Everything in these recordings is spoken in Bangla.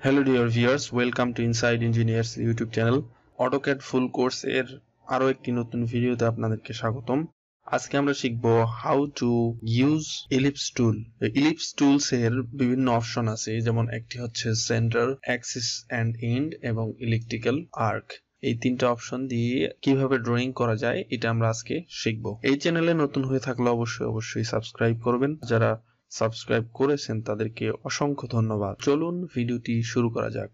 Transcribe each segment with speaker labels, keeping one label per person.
Speaker 1: Hello dear viewers, welcome to Inside Engineers YouTube channel. AutoCAD full course এর আরো একটি নতুন ভিডিওতে আপনাদেরকে স্বাগতম। আজকে আমরা শিখব how to use ellipse tool. Ellipse tools এর বিভিন্ন অপশন আছে, যেমন একটি হচ্ছে সেন্টার, অ্যাক্সিস এন্ড এন্ড এবং ইলেকট্রিক্যাল আর্ক। এই তিনটা অপশন দিয়ে কিভাবে ড্রয়িং করা যায় এটা আমরা আজকে শিখব। এই চ্যানেলে নতুন হয়ে থাকলে অবশ্যই সাবস্ক্রাইব করবেন। যারা সাবস্ক্রাইব করেছেন তাদেরকে অসংখ্য ধন্যবাদ। চলুন ভিডিওটি শুরু করা যাক।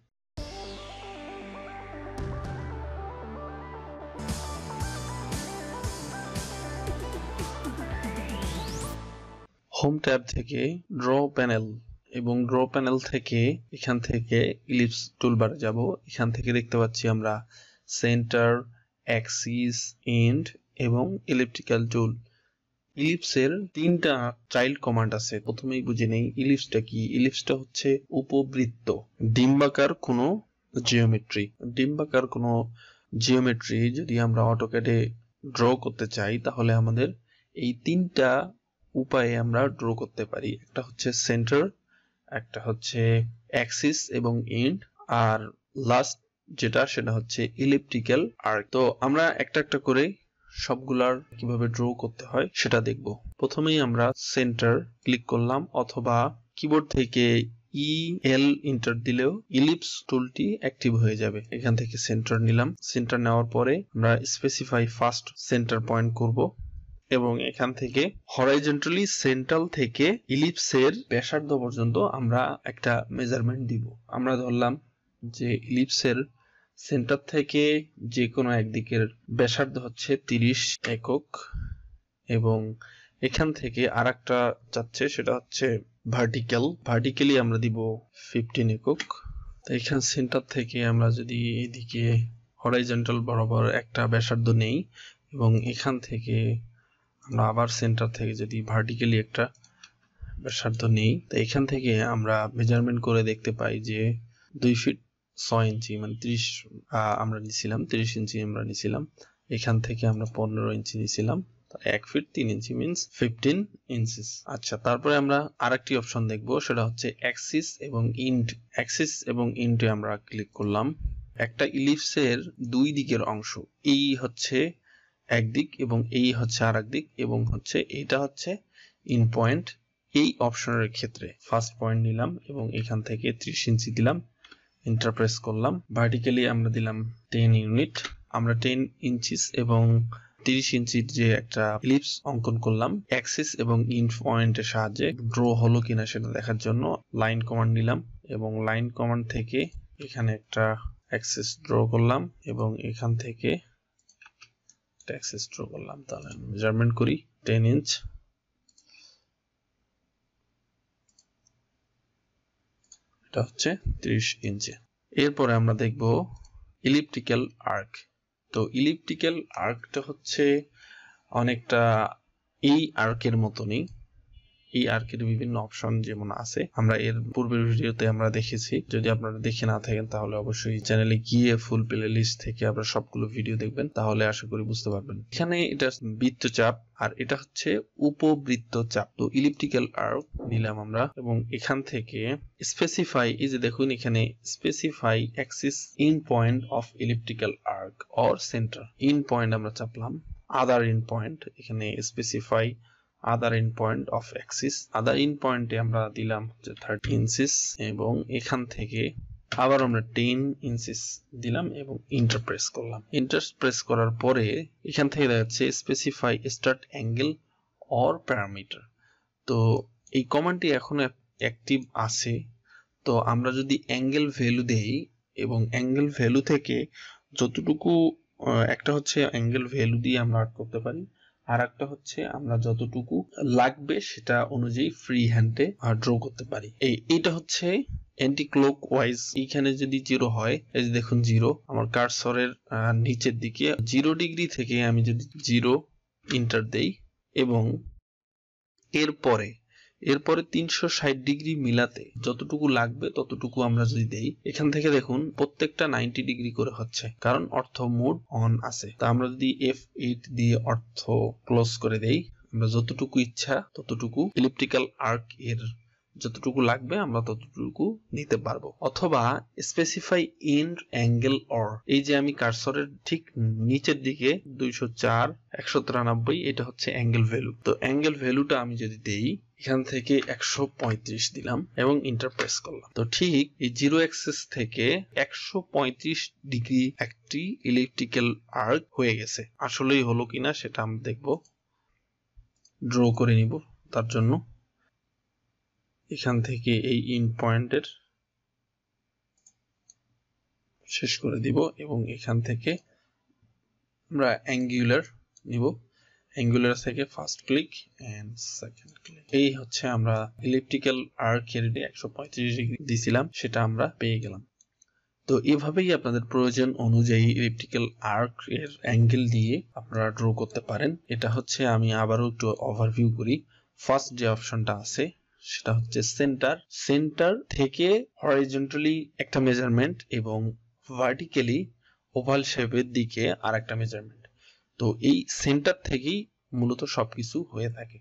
Speaker 1: হোম ট্যাব থেকে ড্র প্যানেল এবং ড্র প্যানেল থেকে এখান থেকে ইলিপস টুলবারে যাব। এখান থেকে দেখতে পাচ্ছি আমরা সেন্টার, অ্যাক্সিস, এন্ড এবং ইলিপ্টিক্যাল টুল। ইলিপসের তিনটা চাইল্ড কমান্ড আছে। প্রথমেই বুঝে নেই ইলিপসটা কি। ইলিপসটা হচ্ছে উপবৃত্ত, ডিম্বাকার কোনো জিওমেট্রি যদি আমরা অটোক্যাডে ড্র করতে চাই তাহলে আমাদের এই তিনটা উপায়ে আমরা ড্র করতে পারি। একটা হচ্ছে সেন্টার, একটা হচ্ছে অ্যাক্সিস এবং এন্ড, আর লাস্ট সেটা হচ্ছে ইলিপ্টিক্যাল আর্ক। তো আমরা একটা একটা করে সবগুলার কিভাবে ড্র করতে হয় সেটা দেখব। প্রথমেই আমরা সেন্টার ক্লিক করলাম, অথবা কিবোর্ড থেকে EL এন্টার দিলেও ইলিপস টুলটি অ্যাক্টিভ হয়ে যাবে। এখান থেকে সেন্টার নিলাম। সেন্টার নেওয়ার পরে আমরা স্পেসিফাই ফার্স্ট সেন্টার পয়েন্ট করব এবং এখান থেকে হরাইজন্টালি সেন্ট্রাল থেকে ইলিপসের ব্যাসার্ধ পর্যন্ত আমরা একটা মেজারমেন্ট দিব। আমরা ধরলাম যে ইলিপসের সেন্টার থেকে যে কোনো একদিকের ব্যাসার্ধ হচ্ছে 30 একক এবং এখান থেকে আরেকটা যাচ্ছে সেটা হচ্ছে ভার্টিক্যালি আমরা দিব 15 একক। তো এখান সেন্টার থেকে আমরা যদি এদিকে হরাইজন্টাল বরাবর একটা ব্যাসার্ধ নেই এবং এখান থেকে আমরা আবার সেন্টার থেকে যদি ভার্টিক্যালি একটা ব্যাসার্ধ নেই, তো এখান থেকে আমরা মেজারমেন্ট করে দেখতে পাই যে 2 ফিট 6 ইঞ্চি মানে 30 আমরা নিছিলাম 30 ইঞ্চি আমরা নিছিলাম। এখান থেকে আমরা 15 ইঞ্চি নিছিলাম। 1 ফিট 3 ইঞ্চি মিন্স 15 ইঞ্চিস। আচ্ছা, তারপরে আমরা আরেকটি অপশন দেখব, সেটা হচ্ছে অ্যাক্সিস এবং ইন্ড। অ্যাক্সিস এবং ইন্ডে আমরা ক্লিক করলাম। একটা ইলিপসের দুই দিকের অংশ, এই হচ্ছে একদিক এবং এই হচ্ছে আরেক দিক, এবং হচ্ছে এটা হচ্ছে ইন পয়েন্ট। এই অপশনের ক্ষেত্রে ফার্স্ট পয়েন্ট নিলাম এবং এখান থেকে 30 ইঞ্চি দিলাম, এন্টার প্রেস করলাম। ভার্টিক্যালি আমরা দিলাম 10 ইউনিট। আমরা 10 ইঞ্চিস এবং 30 ইঞ্চির যে একটা ইলিপস অঙ্কন করলাম অ্যাক্সিস এবং ইন পয়েন্টের সাহায্যে। ড্র হলো কিনা সেটা দেখার জন্য লাইন কমান্ড নিলাম এবং লাইন কমান্ড থেকে এখানে একটা অ্যাক্সিস ড্র করলাম এবং এখান থেকে অ্যাক্সিস ড্র করলাম। তাহলে মেজারমেন্ট করি 10 ইঞ্চ। এটা হচ্ছে 30 ইঞ্চি। এরপরে আমরা দেখব ইলিপ্টিক্যাল আর্ক। তো ইলিপ্টিক্যাল আর্কটা হচ্ছে অনেকটা এই আর্কের মতনই। এই আর্কের বিভিন্ন অপশন যেমন আছে, আমরা এর পূর্বের ভিডিওতে আমরা দেখেছি। যদি আপনারা দেখে না থাকেন তাহলে অবশ্যই চ্যানেলে গিয়ে ফুল প্লে লিস্ট থেকে আপনারা সবগুলো ভিডিও দেখবেন, তাহলে আশা করি বুঝতে পারবেন। এখানে এটা বৃত্তচাপ আর এটা হচ্ছে উপবৃত্তচাপ। তো ইলিপ্টিক্যাল আর্ক নিলাম আমরা এবং এখান থেকে স্পেসিফাই, এই যে দেখুন এখানে specify axis endpoint of elliptical arc or centre. Endpoint আমরা চাপলাম, আদার ইন পয়েন্ট, এখানে specify other endpoint of axis. Other ইন পয়েন্টে আমরা দিলাম 30 ইঞ্চিস এবং এখান থেকে আবার আমরা 10 ইঞ্চিস দিলাম এবং ইন্টার প্রেস করলাম। ইন্টার প্রেস করার পরে এখান থেকে দেখা যাচ্ছে specify start angle or parameter. তো এই কমান্ডটি এখনো অ্যাক্টিভ আছে। তো আমরা যদি অ্যাঙ্গেল ভ্যালু দেই এবং অ্যাঙ্গেল ভ্যালু থেকে যতটুকু, একটা হচ্ছে অ্যাঙ্গেল ভ্যালু দিয়ে আমরা আর্ট করতে পারি, আর একটা হচ্ছে আমরা যতটুকু লাগবে সেটা অনুযায়ী ফ্রি হ্যান্ডে ড্র করতে পারি। এইটা হচ্ছে অ্যান্টি ক্লক ওয়াইজ। এইখানে যদি 0 হয়, এই যে দেখুন 0, আমার কার্সরের নিচের দিকে 0 ডিগ্রি থেকে আমি যদি 0 ইন্টার দেই এবং এরপরে 360 ডিগ্রি মিলাতে যতটুকু লাগবে ততটুকু আমরা যদি দেই, এখান থেকে দেখুন প্রত্যেকটা 90 ডিগ্রি করে হচ্ছে, কারণ অর্থ মোড অন আছে। তা আমরা যদি F8 দিয়ে অর্থ ক্লোজ করে দেই, আমরা যতটুকু ইচ্ছা ততটুকু ইলিপ্টিক্যাল আর্ক এর যতটুকু লাগবে আমরা ততটুকু নিতে পারবো, অথবা স্পেসিফাই এন্ড অ্যাঙ্গেল অর, এই যে আমি কার্সরের ঠিক নিচের দিকে 204 193 এটা হচ্ছে অ্যাঙ্গেল ভ্যালু। তো অ্যাঙ্গেল ভ্যালুটা আমি যদি দেই এখান থেকে 135 দিলাম এবং ইন্টার প্রেস করলাম, তো ঠিক এই 0 অ্যাক্সিস থেকে 135 ডিগ্রি একটি ইলেকট্রিক্যাল আর্ক হয়ে গেছে। আসলেই হলো কিনা সেটা আমরা দেখব, ড্র করে নিব। তার জন্য এখান থেকে এই ইন পয়েন্টের শেষ করে দিব এবং এখান থেকে আমরা অ্যাঙ্গুলার নিব, অ্যাঙ্গুলার থেকে first click and second click. এই হচ্ছে আমরা ইলেকট্রিক্যাল আর্ক এর 135 ডিগ্রি দিছিলাম, সেটা আমরা পেয়ে গেলাম। তো এভাবেই আপনাদের প্রয়োজন অনুযায়ী ইলেকট্রিক্যাল আর্ক এর অ্যাঙ্গেল দিয়ে আপনারা ড্র করতে পারেন। এটা হচ্ছে আমি আবারও একটু ওভারভিউ করি। ফার্স্ট যে অপশনটা আছে সেটা হচ্ছে সেন্টার, সেন্টার থেকে হরিজন্টালি একটা মেজারমেন্ট এবং ভার্টিক্যালি ওভাল শেপের দিকে আরেকটা মেজারমেন্ট। তো এই সেন্টার থেকেই মূলত সবকিছু হয়ে থাকে,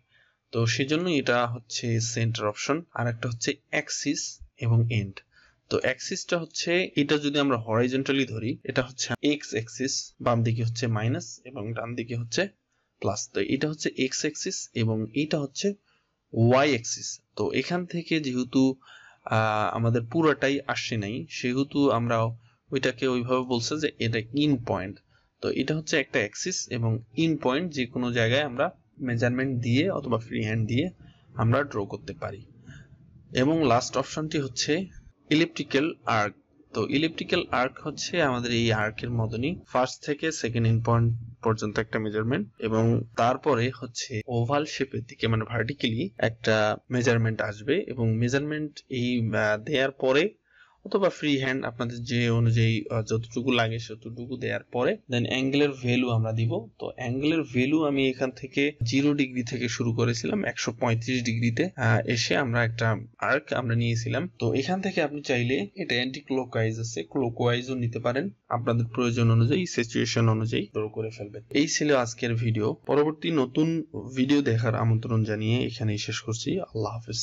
Speaker 1: তো সেজন্য এটা হচ্ছে সেন্টার অপশন। আর একটা হচ্ছে অ্যাক্সিস এবং এন্ড। তো অ্যাক্সিসটা হচ্ছে এটা যদি আমরা হরিজন্টালি ধরি এটা হচ্ছে এক্স অ্যাক্সিস, বাম দিকে হচ্ছে মাইনাস এবং ডান দিকে হচ্ছে প্লাস। তো এটা হচ্ছে এক্স অ্যাক্সিস এবং এটা হচ্ছে ওয়াই অ্যাক্সিস। তো এখান থেকে যেহেতু আমাদের পুরোটাই আসছে নাই, সেহেতু আমরা ওইটাকে ওইভাবে বলছে যে এটা ইন পয়েন্ট। তো এটা হচ্ছে একটা অ্যাক্সিস এবং ইন পয়েন্ট যে কোনো জায়গায় আমরা মেজারমেন্ট দিয়ে অথবা ফ্রি হ্যান্ড দিয়ে আমরা ড্র করতে পারি। এবং লাস্ট অপশনটি হচ্ছে ইলেকট্রিক্যাল আর্ক। তো ইলেকট্রিক্যাল আর্ক হচ্ছে আমাদের এই আর্কের মতনই ফার্স্ট থেকে সেকেন্ড ইন পয়েন্ট পর্যন্ত একটা মেজারমেন্ট এবং তারপরে হচ্ছে ওভাল শেপের দিকে মানে ভার্টিক্যালি একটা মেজারমেন্ট আসবে এবং মেজারমেন্ট এই দেওয়ার পরে অথবা ফ্রি হ্যান্ড আপনাদের যে অনুযায়ী যতটুকু লাগে ততটুকু দেওয়ার পরে দেন অ্যাঙ্গেলের ভ্যালু আমরা দিব। তো অ্যাঙ্গেলের ভ্যালু আমি এখান থেকে 0 ডিগ্রি থেকে শুরু করেছিলাম 135 ডিগ্রিতে এসে আমরা একটা আর্ক আমরা নিয়েছিলাম। তো এখান থেকে আপনি চাইলে এটা অ্যান্টি ক্লকওয়াইজ আছে, ক্লকওয়াইজও নিতে পারেন, আপনাদের প্রয়োজন অনুযায়ী সিচুয়েশন অনুযায়ী ড্র করে ফেলবেন। এই ছিল আজকের ভিডিও। পরবর্তী নতুন ভিডিও দেখার আমন্ত্রণ জানিয়ে এখানেই শেষ করছি। আল্লাহ হাফেজ।